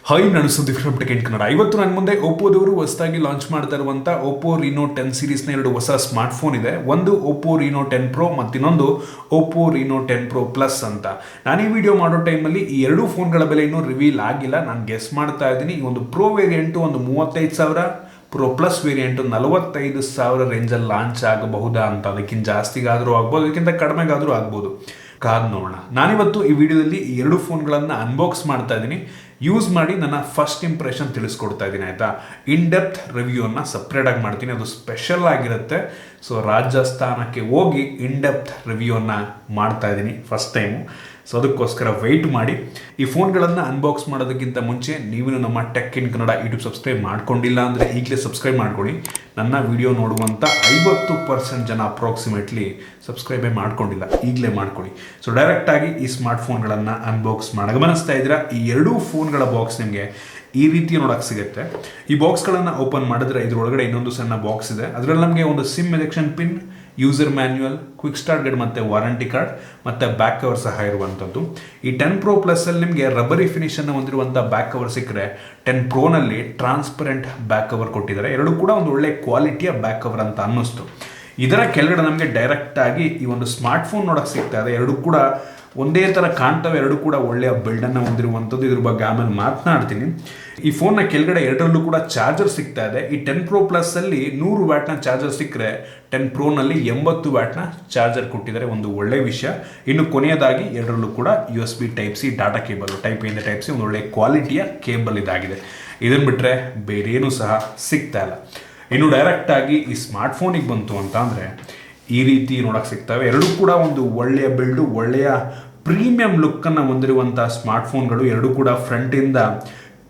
Hi, ನಾನು Sudeep from tech Kannada. ಇವತ್ತು ನನ್ನ ಮುಂದೆ ಒಪ್ಪೋದವರು ಹೊಸದಾಗಿ ಲಾಂಚ್ ಮಾಡ್ತಾ ಇರುವಂಥ ಒಪ್ಪೋ Reno 10 ಸೀರೀಸ್ನ ಎರಡು ಹೊಸ ಸ್ಮಾರ್ಟ್ ಫೋನ್ ಇದೆ. ಒಂದು ಒಪ್ಪೋ Reno 10 Pro ಮತ್ತು ಇನ್ನೊಂದು ಒಪ್ಪೋ Reno 10 Pro Plus ಅಂತ. ನಾನು ಈ ವಿಡಿಯೋ ಮಾಡೋ ಟೈಮಲ್ಲಿ ಈ ಎರಡು ಫೋನ್ಗಳ ಬೆಲೆ ಇನ್ನೂ ರಿವೀಲ್ ಆಗಿಲ್ಲ. ನಾನು ಗೆಸ್ ಮಾಡ್ತಾ ಇದ್ದೀನಿ. ಒಂದು ಪ್ರೋ ವೇರಿಯಂಟು ಒಂದು 35,000, ಪ್ರೋ ಪ್ಲಸ್ ವೇರಿಯಂಟು 45,000 ರೇಂಜಲ್ಲಿ ಲಾಂಚ್ ಆಗಬಹುದಾ ಅಂತ. ಅದಕ್ಕಿಂತ ಜಾಸ್ತಿಗಾದರೂ ಆಗ್ಬೋದು, ಅದಕ್ಕಿಂತ ಕಡಿಮೆಗಾದರೂ ಆಗ್ಬೋದು. ಕಾದು ನೋಡೋಣ. ನಾನಿವತ್ತು ಈ ವಿಡಿಯೋದಲ್ಲಿ ಈ ಎರಡು ಫೋನ್ಗಳನ್ನು ಅನ್ಬಾಕ್ಸ್ ಮಾಡ್ತಾ ಇದ್ದೀನಿ. ಯೂಸ್ ಮಾಡಿ ನನ್ನ ಫಸ್ಟ್ ಇಂಪ್ರೆಷನ್ ತಿಳಿಸ್ಕೊಡ್ತಾ ಇದ್ದೀನಿ, ಆಯಿತಾ. ಇನ್ ಡೆಪ್ತ್ ರಿವ್ಯೂವನ್ನು ಸಪ್ರೇಟಾಗಿ ಮಾಡ್ತೀನಿ, ಅದು ಸ್ಪೆಷಲ್ ಆಗಿರುತ್ತೆ. ಸೊ ರಾಜಸ್ಥಾನಕ್ಕೆ ಹೋಗಿ ಇನ್ ಡೆಪ್ತ್ ರಿವ್ಯೂವನ್ನು ಮಾಡ್ತಾ ಇದ್ದೀನಿ ಫಸ್ಟ್ ಟೈಮು. ಸೊ ಅದಕ್ಕೋಸ್ಕರ ವೆಯ್ಟ್ ಮಾಡಿ. ಈ ಫೋನ್ಗಳನ್ನು ಅನ್ಬಾಕ್ಸ್ ಮಾಡೋದಕ್ಕಿಂತ ಮುಂಚೆ ನೀವು ನಮ್ಮ tech in Kannada YouTube subscribe ಮಾಡ್ಕೊಂಡಿಲ್ಲ ಅಂದರೆ ಈಗಲೇ ಸಬ್ಸ್ಕ್ರೈಬ್ ಮಾಡ್ಕೊಳ್ಳಿ. ನನ್ನ ವಿಡಿಯೋ ನೋಡುವಂಥ 50% ಜನ ಅಪ್ರಾಕ್ಸಿಮೇಟ್ಲಿ ಸಬ್ಸ್ಕ್ರೈಬೇ ಮಾಡ್ಕೊಂಡಿಲ್ಲ, ಈಗಲೇ ಮಾಡ್ಕೊಳ್ಳಿ. ಸೊ ಡೈರೆಕ್ಟಾಗಿ ಈ ಸ್ಮಾರ್ಟ್ ಫೋನ್ಗಳನ್ನು ಅನ್ಬಾಕ್ಸ್ ಮಾಡೋಕೆ ಗಮನಿಸ್ತಾ ಇದ್ದೀರಾ. ಈ ಎರಡೂ ಫೋನ್ಗಳ ಬಾಕ್ಸ್ ನಿಮಗೆ ಈ ರೀತಿ ನೋಡೋಕೆ ಸಿಗುತ್ತೆ. ಈ ಬಾಕ್ಸ್ಗಳನ್ನು ಓಪನ್ ಮಾಡಿದ್ರೆ ಇದರೊಳಗಡೆ ಇನ್ನೊಂದು ಸಣ್ಣ ಬಾಕ್ಸ್ ಇದೆ. ಅದರಲ್ಲಿ ನಮಗೆ ಒಂದು sim ejection pin, user manual, quick start guide ಮತ್ತು ವಾರಂಟಿ ಕಾರ್ಡ್ ಮತ್ತು ಬ್ಯಾಕ್ ಕವರ್ ಸಹ ಇರುವಂಥದ್ದು. ಈ 10 Pro ಪ್ಲಸ್ಸಲ್ಲಿ ನಿಮಗೆ ರಬ್ಬರಿ ಫಿನಿಷನ್ನು ಹೊಂದಿರುವಂಥ ಬ್ಯಾಕ್ ಕವರ್ ಸಿಕ್ಕರೆ, 10 Proನಲ್ಲಿ ಟ್ರಾನ್ಸ್ಪರೆಂಟ್ ಬ್ಯಾಕ್ ಕವರ್ ಕೊಟ್ಟಿದ್ದಾರೆ. ಎರಡು ಕೂಡ ಒಂದು ಒಳ್ಳೆ ಕ್ವಾಲಿಟಿಯ ಬ್ಯಾಕ್ ಕವರ್ ಅಂತ ಅನ್ನಿಸ್ತು. ಇದರ ಕೆಳಗಡೆ ನಮಗೆ ಡೈರೆಕ್ಟಾಗಿ ಈ ಒಂದು ಸ್ಮಾರ್ಟ್ ಫೋನ್ ನೋಡೋಕೆ ಸಿಗ್ತಾ ಇದೆ. ಎರಡು ಕೂಡ ಒಂದೇ ಥರ ಕಾಣ್ತವೆ, ಎರಡು ಕೂಡ ಒಳ್ಳೆಯ ಬಿಲ್ಡನ್ನು ಹೊಂದಿರುವಂಥದ್ದು. ಇದ್ರ ಬಗ್ಗೆ ಆಮೇಲೆ ಮಾತನಾಡ್ತೀನಿ. ಈ ಫೋನ್ನ ಕೆಳಗಡೆ ಎರಡರಲ್ಲೂ ಕೂಡ ಚಾರ್ಜರ್ ಸಿಗ್ತಾ ಇದೆ. ಈ 10 Pro ಪ್ಲಸ್ಸಲ್ಲಿ 100 ವ್ಯಾಟ್ನ ಚಾರ್ಜರ್ ಸಿಕ್ಕರೆ 10 Proನಲ್ಲಿ 80 ವ್ಯಾಟ್ನ ಚಾರ್ಜರ್ ಕೊಟ್ಟಿದ್ದಾರೆ, ಒಂದು ಒಳ್ಳೆಯ ವಿಷಯ. ಇನ್ನು ಕೊನೆಯದಾಗಿ ಎರಡರಲ್ಲೂ ಕೂಡ USB Type-C data cable, type A ಇಂದ Type-C, ಒಂದು ಒಳ್ಳೆಯ ಕ್ವಾಲಿಟಿಯ ಕೇಬಲ್ ಇದಾಗಿದೆ. ಇದನ್ನು ಬಿಟ್ಟರೆ ಬೇರೇನೂ ಸಹ ಸಿಗ್ತಾ ಇಲ್ಲ. ಇನ್ನು ಡೈರೆಕ್ಟಾಗಿ ಈ ಸ್ಮಾರ್ಟ್ ಫೋನಿಗೆ ಬಂತು ಅಂತ ಅಂದರೆ ಈ ರೀತಿ ನೋಡೋಕೆ ಸಿಗ್ತವೆ. ಎರಡೂ ಕೂಡ ಒಂದು ಒಳ್ಳೆಯ ಬಿಲ್ಡು, ಒಳ್ಳೆಯ ಪ್ರೀಮಿಯಂ ಲುಕ್ಕನ್ನು ಹೊಂದಿರುವಂಥ ಸ್ಮಾರ್ಟ್ ಫೋನ್ಗಳು. ಎರಡೂ ಕೂಡ ಫ್ರಂಟಿಂದ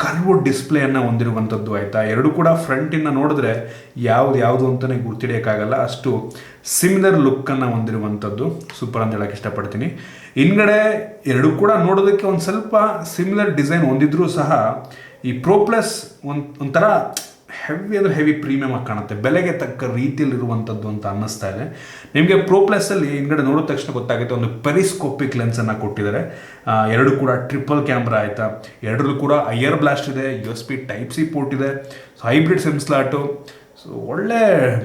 ಕರ್ವ್ ಡಿಸ್ಪ್ಲೇಯನ್ನು ಹೊಂದಿರುವಂಥದ್ದು, ಆಯಿತಾ. ಎರಡು ಕೂಡ ಫ್ರಂಟಿಂದ ನೋಡಿದ್ರೆ ಯಾವುದು ಅಂತಲೇ ಗುರ್ತಿಡಿಯೋಕ್ಕಾಗಲ್ಲ, ಅಷ್ಟು ಸಿಮಿಲರ್ ಲುಕ್ಕನ್ನು ಹೊಂದಿರುವಂಥದ್ದು. ಸೂಪರ್ ಅಂತ ಹೇಳೋಕ್ಕೆ ಇಷ್ಟಪಡ್ತೀನಿ. ಹಿಂದ್ಗಡೆ ಎರಡು ಕೂಡ ನೋಡೋದಕ್ಕೆ ಒಂದು ಸ್ವಲ್ಪ ಸಿಮಿಲರ್ ಡಿಸೈನ್ ಹೊಂದಿದ್ರೂ ಸಹ ಈ ಪ್ರೋ ಪ್ಲಸ್ ಒಂಥರ ಹೆವಿ ಪ್ರೀಮಿಯಮ್ ಆಗಿ ಕಾಣುತ್ತೆ, ಬೆಲೆಗೆ ತಕ್ಕ ರೀತಿಯಲ್ಲಿರುವಂಥದ್ದು ಅಂತ ಅನ್ನಿಸ್ತಾ ಇದೆ. ನಿಮಗೆ ಪ್ರೋ ಪ್ಲಸ್ಸಲ್ಲಿ ಹಿಂದ್ಗಡೆ ನೋಡಿದ ತಕ್ಷಣ ಗೊತ್ತಾಗುತ್ತೆ, ಒಂದು ಪೆರಿಸ್ಕೋಪಿಕ್ ಲೆನ್ಸನ್ನು ಕೊಟ್ಟಿದ್ದಾರೆ. ಎರಡು ಕೂಡ ಟ್ರಿಪಲ್ ಕ್ಯಾಮ್ರಾ, ಆಯಿತಾ. ಎರಡರಲ್ಲೂ ಕೂಡ ಐಆರ್ ಬ್ಲಾಸ್ಟ್ ಇದೆ, USB Type-C ಪೋರ್ಟ್ ಇದೆ, ಹೈಬ್ರಿಡ್ ಸಿಮ್ ಸ್ಲಾಟು. ಸೊ ಒಳ್ಳೆ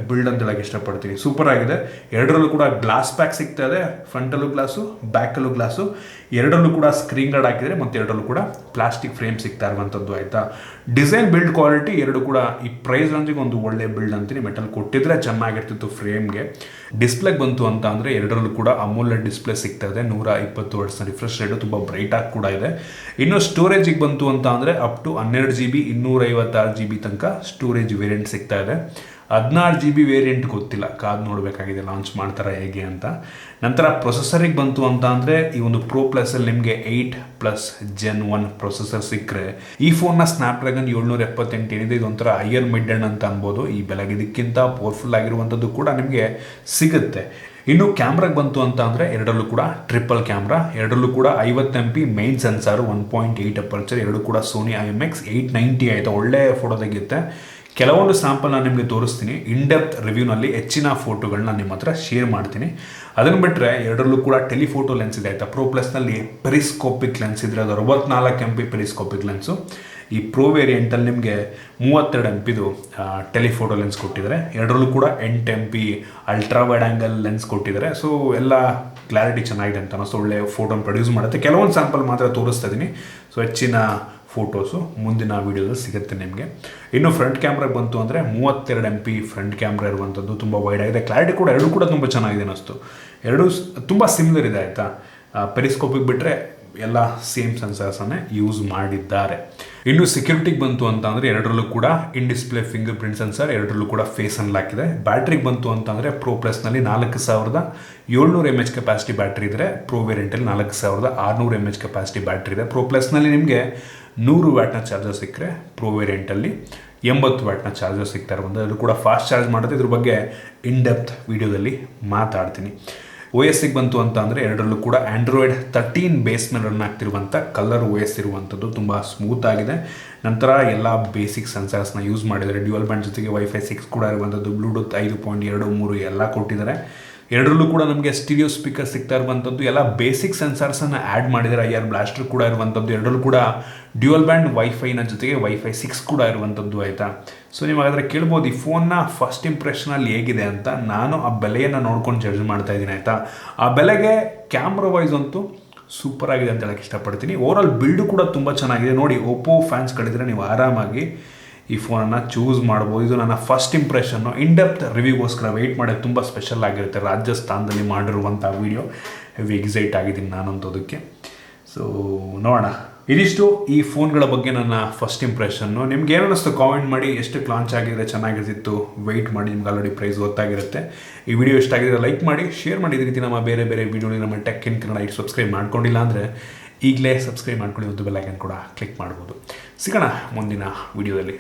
ಬಿಲ್ಡ್ ಅಂತ ಹೇಳೋಕ್ಕೆ ಇಷ್ಟಪಡ್ತೀನಿ. ಸೂಪರ್ ಆಗಿದೆ. ಎರಡರಲ್ಲೂ ಕೂಡ ಗ್ಲಾಸ್ ಪ್ಯಾಕ್ ಸಿಗ್ತಾ ಇದೆ, ಫ್ರಂಟಲ್ಲೂ ಗ್ಲಾಸು, ಬ್ಯಾಕಲ್ಲೂ ಗ್ಲಾಸು. ಎರಡರಲ್ಲೂ ಕೂಡ ಸ್ಕ್ರೀನ್ ಗಾರ್ಡ್ ಹಾಕಿದರೆ ಮತ್ತು ಎರಡರಲ್ಲೂ ಕೂಡ ಪ್ಲಾಸ್ಟಿಕ್ ಫ್ರೇಮ್ ಸಿಗ್ತಾ ಇರುವಂಥದ್ದು, ಆಯಿತಾ. ಡಿಸೈನ್ ಬಿಲ್ಡ್ ಕ್ವಾಲಿಟಿ ಎರಡು ಕೂಡ ಈ ಪ್ರೈಸ್ ರೇಂಜಿಗೆ ಒಂದು ಒಳ್ಳೆ ಬಿಲ್ಡ್ ಅಂತೀನಿ. ಮೆಟಲ್ ಕೊಟ್ಟಿದ್ರೆ ಚೆನ್ನಾಗಿರ್ತಿತ್ತು ಫ್ರೇಮ್ಗೆ. ಡಿಸ್ಪ್ಲೇಗೆ ಬಂತು ಅಂತ ಅಂದರೆ ಎರಡರಲ್ಲೂ ಕೂಡ ಅಮೋಲೆಡ್ ಡಿಸ್ಪ್ಲೇ ಸಿಗ್ತಾ ಇದೆ, 120 Hz ರಿಫ್ರೆಶ್ ರೇಟು, ತುಂಬ ಬ್ರೈಟಾಗಿ ಕೂಡ ಇದೆ. ಇನ್ನು ಸ್ಟೋರೇಜಿಗೆ ಬಂತು ಅಂತ ಅಂದರೆ ಅಪ್ ಟು 12 GB 256 GB ತನಕ ಸ್ಟೋರೇಜ್ ವೇರಿಯಂಟ್ ಸಿಗ್ತಾ ಇದೆ. 16 GB ವೇರಿಯಂಟ್ ಗೊತ್ತಿಲ್ಲ, ಕಾದು ನೋಡಬೇಕಾಗಿದೆ ಲಾಂಚ್ ಮಾಡ್ತಾರೆ ಹೇಗೆ ಅಂತ. ನಂತರ ಪ್ರೊಸೆಸರಿಗೆ ಬಂತು ಅಂತ ಅಂದರೆ ಈ ಒಂದು ಪ್ರೋ ಪ್ಲಸ್ಸಲ್ಲಿ ನಿಮಗೆ 8+ Gen 1 ಪ್ರೊಸೆಸರ್ ಸಿಕ್ಕರೆ, ಈ ಫೋನ್ನ ಸ್ನ್ಯಾಪ್ಡ್ರ್ಯಾಗನ್ 778 ಏನಿದೆ, ಇದೊಂಥರ ಹೈಯರ್ ಮಿಡ್ ಎಂಡ್ ಅಂತ ಅನ್ಬೋದು. ಈ ಬೆಲೆಗೆ ಇದಕ್ಕಿಂತ ಪವರ್ಫುಲ್ ಆಗಿರುವಂಥದ್ದು ಕೂಡ ನಿಮಗೆ ಸಿಗುತ್ತೆ. ಇನ್ನು ಕ್ಯಾಮ್ರಾಗೆ ಬಂತು ಅಂತ ಅಂದರೆ ಎರಡರಲ್ಲೂ ಕೂಡ ಟ್ರಿಪಲ್ ಕ್ಯಾಮ್ರಾ, ಎರಡರಲ್ಲೂ ಕೂಡ 50 MP ಮೈನ್ ಸೆನ್ಸಾರು, 1.8 ಅಪರ್ಚರ್, ಎರಡು ಕೂಡ ಸೋನಿ IMX 890, ಆಯಿತಾ. ಒಳ್ಳೆ ಫೋಟೋ ತೆಗೆಯುತ್ತೆ. ಕೆಲವೊಂದು ಸ್ಯಾಂಪಲ್ ನಾನು ನಿಮಗೆ ತೋರಿಸ್ತೀನಿ. ಇನ್ ಡೆಪ್ತ್ ರಿವ್ಯೂನಲ್ಲಿ ಹೆಚ್ಚಿನ ಫೋಟೋಗಳನ್ನ ನಿಮ್ಮ ಹತ್ರ ಶೇರ್ ಮಾಡ್ತೀನಿ. ಅದನ್ನು ಬಿಟ್ಟರೆ ಎರಡರಲ್ಲೂ ಕೂಡ ಟೆಲಿಫೋಟೋ ಲೆನ್ಸ್ ಇದೆ, ಆಯಿತಾ. ಪ್ರೋ ಪ್ಲಸ್ನಲ್ಲಿ ಪೆರಿಸ್ಕೋಪಿಕ್ ಲೆನ್ಸ್ ಇದ್ರೆ, ಅದು 64 MP ಪೆರಿಸ್ಕೋಪಿಕ್ ಲೆನ್ಸು. ಈ ಪ್ರೋ ವೇರಿಯಂಟಲ್ಲಿ ನಿಮಗೆ 32 MP ಟೆಲಿಫೋಟೋ ಲೆನ್ಸ್ ಕೊಟ್ಟಿದ್ದಾರೆ. ಎರಡರಲ್ಲೂ ಕೂಡ 8 MP ultra wide angle lens ಕೊಟ್ಟಿದ್ದಾರೆ. ಸೊ ಎಲ್ಲ ಕ್ಲಾರಿಟಿ ಚೆನ್ನಾಗಿದೆ ಅಂತ ಅನ್ನಿಸ್ತು, ಒಳ್ಳೆ ಫೋಟೋನ ಪ್ರೊಡ್ಯೂಸ್ ಮಾಡುತ್ತೆ. ಕೆಲವೊಂದು ಸ್ಯಾಂಪಲ್ ಮಾತ್ರ ತೋರಿಸ್ತಾ ಇದ್ದೀನಿ. ಸೊ ಹೆಚ್ಚಿನ ಫೋಟೋಸು ಮುಂದಿನ ವೀಡಿಯೋದಲ್ಲಿ ಸಿಗುತ್ತೆ ನಿಮಗೆ. ಇನ್ನು ಫ್ರಂಟ್ ಕ್ಯಾಮ್ರಾಗೆ ಬಂತು ಅಂದರೆ 32 MP ಫ್ರಂಟ್ ಕ್ಯಾಮ್ರಾ ಇರುವಂಥದ್ದು, ತುಂಬ ವೈಡ್ ಆಗಿದೆ. ಕ್ಲಾರಿಟಿ ಕೂಡ ಎರಡು ಕೂಡ ತುಂಬ ಚೆನ್ನಾಗಿದೆ ಅನ್ನಿಸ್ತು. ಎರಡೂ ತುಂಬ ಸಿಮಿಲರ್ ಇದೆ, ಆಯಿತಾ. ಪೆರಿಸ್ಕೋಪಿಗೆ ಬಿಟ್ಟರೆ ಎಲ್ಲ ಸೇಮ್ ಸೆನ್ಸರ್ಸನ್ನೇ ಯೂಸ್ ಮಾಡಿದ್ದಾರೆ. ಇನ್ನು ಸೆಕ್ಯೂರಿಟಿಗೆ ಬಂತು ಅಂತ ಅಂದರೆ ಎರಡರಲ್ಲೂ ಕೂಡ ಇನ್ ಡಿಸ್ಪ್ಲೇ ಫಿಂಗರ್ ಪ್ರಿಂಟ್ ಸೆನ್ಸರ್, ಎರಡರಲ್ಲೂ ಕೂಡ ಫೇಸ್ ಅನ್ಲಾಕ್ ಇದೆ. ಬ್ಯಾಟ್ರಿಗೆ ಬಂತು ಅಂತ ಅಂದರೆ ಪ್ರೋ ಪ್ಲಸ್ನಲ್ಲಿ 4700 mAh ಕೆಪಾಸಿಟಿ ಬ್ಯಾಟ್ರಿ ಇದ್ದರೆ, ಪ್ರೋ ವೇರಿಯಂಟಲ್ಲಿ 4600 mAh ಕೆಪಾಸಿಟಿ ಬ್ಯಾಟ್ರಿ ಇದೆ. ಪ್ರೋ ಪ್ಲಸ್ನಲ್ಲಿ ನಿಮಗೆ 100 ವ್ಯಾಟ್ನ ಚಾರ್ಜರ್ ಸಿಕ್ಕರೆ, ಪ್ರೋ ವೇರಿಯಂಟಲ್ಲಿ 80 ವ್ಯಾಟ್ನ ಚಾರ್ಜರ್ ಸಿಗ್ತಾ ಇರುವಂಥದ್ದು. ಅದು ಕೂಡ ಫಾಸ್ಟ್ ಚಾರ್ಜ್ ಮಾಡುತ್ತೆ. ಇದ್ರ ಬಗ್ಗೆ ಇನ್ ಡೆಪ್ತ್ ವಿಡಿಯೋದಲ್ಲಿ ಮಾತಾಡ್ತೀನಿ. OS ಬಂತು ಅಂತ ಅಂದರೆ ಎರಡರಲ್ಲೂ ಕೂಡ Android 13 ಬೇಸ್ ಮೇಲೆ ರನ್ ಆಗ್ತಿರುವಂಥ ಕಲರ್ OS ಇರುವಂಥದ್ದು, ತುಂಬ ಸ್ಮೂತ್ ಆಗಿದೆ. ನಂತರ ಎಲ್ಲ ಬೇಸಿಕ್ ಸೆನ್ಸರ್ಸ್ನ ಯೂಸ್ ಮಾಡಿದ್ದಾರೆ. ಡ್ಯುಯಲ್ ಬ್ಯಾಂಡ್ ಜೊತೆಗೆ Wi-Fi 6 ಕೂಡ ಇರುವಂಥದ್ದು, ಬ್ಲೂಟೂತ್ 5.23 ಎಲ್ಲ ಕೊಟ್ಟಿದ್ದಾರೆ. ಎರಡರಲ್ಲೂ ಕೂಡ ನಮಗೆ ಸ್ಟೀರಿಯೋ ಸ್ಪೀಕರ್ ಸಿಗ್ತಾ ಇರುವಂಥದ್ದು, ಎಲ್ಲ ಬೇಸಿಕ್ ಸೆನ್ಸಾರ್ಸನ್ನು ಆ್ಯಡ್ ಮಾಡಿದರೆ, IR ಬ್ಲಾಸ್ಟರ್ ಕೂಡ ಇರುವಂಥದ್ದು, ಎರಡರಲ್ಲೂ ಕೂಡ ಡ್ಯುಯಲ್ ಬ್ಯಾಂಡ್ ವೈಫೈನ ಜೊತೆಗೆ ವೈಫೈ 6 ಕೂಡ ಇರುವಂಥದ್ದು ಆಯಿತಾ. ಸೊ ನೀವು ಹಾಗಾದರೆ ಕೇಳ್ಬೋದು ಈ ಫೋನ್ನ ಫಸ್ಟ್ ಇಂಪ್ರೆಷನಲ್ಲಿ ಹೇಗಿದೆ ಅಂತ. ನಾನು ಆ ಬೆಲೆಯನ್ನು ನೋಡ್ಕೊಂಡು ಜಡ್ಜ್ ಮಾಡ್ತಾ ಇದ್ದೀನಿ ಆಯಿತಾ. ಆ ಬೆಲೆಗೆ ಕ್ಯಾಮ್ರಾ ವೈಸ್ ಅಂತೂ ಸೂಪರ್ ಆಗಿದೆ ಅಂತ ಹೇಳಕ್ಕೆ ಇಷ್ಟಪಡ್ತೀನಿ. ಓವರಾಲ್ ಬಿಲ್ಡು ಕೂಡ ತುಂಬ ಚೆನ್ನಾಗಿದೆ. ನೋಡಿ, ಒಪ್ಪೋ ಫ್ಯಾನ್ಸ್ಗಳಿದ್ರೆ ನೀವು ಆರಾಮಾಗಿ ಈ ಫೋನನ್ನು ಚೂಸ್ ಮಾಡ್ಬೋದು. ಇದು ನನ್ನ ಫಸ್ಟ್ ಇಂಪ್ರೆಷನ್ನು. ಇನ್ ಡೆಪ್ತ್ ರಿವ್ಯೂಗೋಸ್ಕರ ವೆಯ್ಟ್ ಮಾಡೋದು ತುಂಬ ಸ್ಪೆಷಲ್ ಆಗಿರುತ್ತೆ. ರಾಜಸ್ಥಾನದಲ್ಲಿ ಮಾಡಿರುವಂಥ ವೀಡಿಯೋ ಹೆವಿ ಎಕ್ಸೈಟ್ ಆಗಿದ್ದೀನಿ ನಾನಂತೂ ಅದಕ್ಕೆ. ಸೊ ನೋಡೋಣ, ಇದಿಷ್ಟು ಈ ಫೋನ್ಗಳ ಬಗ್ಗೆ ನನ್ನ ಫಸ್ಟ್ ಇಂಪ್ರೆಷನ್ನು. ನಿಮ್ಗೆ ಏನು ಅನ್ನಿಸ್ತು ಕಾಮೆಂಟ್ ಮಾಡಿ. ಎಷ್ಟಕ್ಕೆ ಲಾಂಚ್ ಆಗಿದ್ರೆ ಚೆನ್ನಾಗಿರ್ತಿತ್ತು, ವೆಯ್ಟ್ ಮಾಡಿ, ನಿಮ್ಗೆ ಆಲ್ರೆಡಿ ಪ್ರೈಸ್ ಗೊತ್ತಾಗಿರುತ್ತೆ. ಈ ವಿಡಿಯೋ ಇಷ್ಟ ಆಗಿದ್ರೆ ಲೈಕ್ ಮಾಡಿ, ಶೇರ್ ಮಾಡಿ. ಇದೇ ರೀತಿ ನಮ್ಮ ಬೇರೆ ಬೇರೆ ವೀಡಿಯೋಲಿ ನಮ್ಮ ಟೆಕ್ ಇನ್ ಕನ್ನಡ ಸಬ್ಸ್ಕ್ರೈಬ್ ಮಾಡ್ಕೊಂಡಿಲ್ಲ ಅಂದರೆ ಈಗಲೇ ಸಬ್ಸ್ಕ್ರೈಬ್ ಮಾಡ್ಕೊಳ್ಳಿ ಮತ್ತು ಬೆಲ್ ಐಕನ್ ಕೂಡ ಕ್ಲಿಕ್ ಮಾಡ್ಬೋದು. ಸಿಗೋಣ ಮುಂದಿನ ವೀಡಿಯೋದಲ್ಲಿ.